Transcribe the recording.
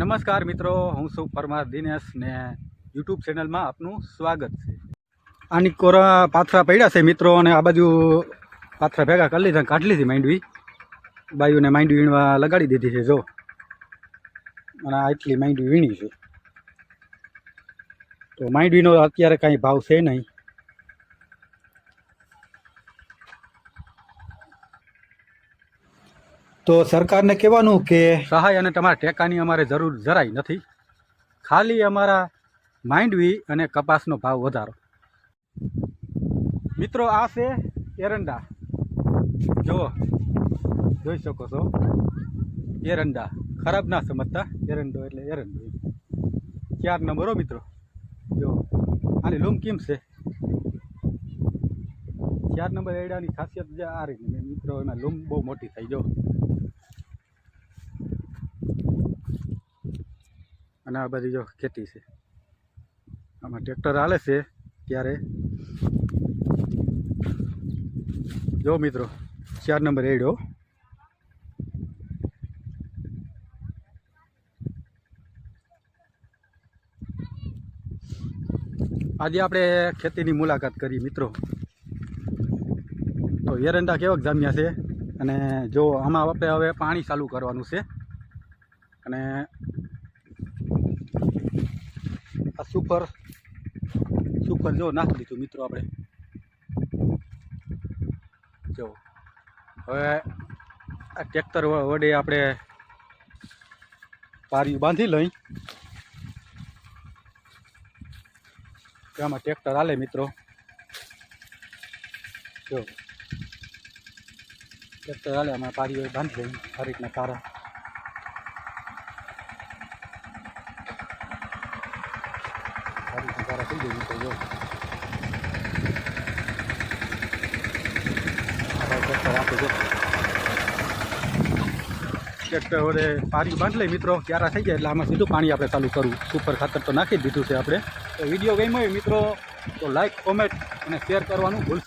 નમસ્કાર મિત્રો, હું છું પરમાર દિનેશ ને યુટ્યુબ ચેનલમાં આપનું સ્વાગત છે। આની કોરા પાથરા પડ્યા છે મિત્રો, અને આ બાજુ પાથરા ભેગા કરી લીધા, કાઢી લીધી માંડવી, બાયુને માંડવી વીણવા લગાડી દીધી છે જો, અને આટલી માંડવી વીણી છે। તો માંડવીનો અત્યારે કાંઈ ભાવ છે નહીં। તો સરકારને કહેવાનું કે સહાય અને તમારા ટેકાની અમારે જરૂર જરાય નથી, ખાલી અમારા માંડવી અને કપાસનો ભાવ વધારો। મિત્રો આ છે એરંડા, જુઓ, જોઈ શકો છો એરંડા, ખરાબ ના સમજતા, એરંડો એટલે એરંડો, 4 નંબર હો મિત્રો। જો આની લૂમ કેમ છે, 4 નંબર એરંડાની ખાસિયત જે આ રહી મિત્રો, એમાં લૂમ બહુ મોટી થઈ જો, અને આ બધી જો ખેતી છે, આમાં ટ્રેક્ટર હાલે છે ત્યારે જો મિત્રો 4 નંબર એડો। આજે આપણે ખેતીની મુલાકાત કરી મિત્રો, તો એરંડા કેવાક જામ્યા છે, અને જો આમાં આપણે હવે પાણી ચાલુ કરવાનું છે, અને આ સુપર જો નાખી દીધું મિત્રો આપણે, જો હવે આ ટ્રેક્ટર વડે આપણે પારી બાંધી લઈ, આમાં ટ્રેક્ટર હાલે મિત્રો, જો ટ્રેક્ટર હાલે, આમાં પારી બાંધી લઈ આ રીતના તારા, થઈ ગયું મિત્રો, જો ટ્રેક્ટર વડે પાણી બાંધી લઈ મિત્રો, ક્યારા થઈ જાય એટલે આમાં સીધું પાણી આપણે ચાલુ કરવું। સુપર ખાતર તો નાખી જ દીધું છે આપણે। તો વિડીયો ગમ્યો હોય મિત્રો તો લાઈક, કોમેન્ટ અને શેર કરવાનું ભૂલશો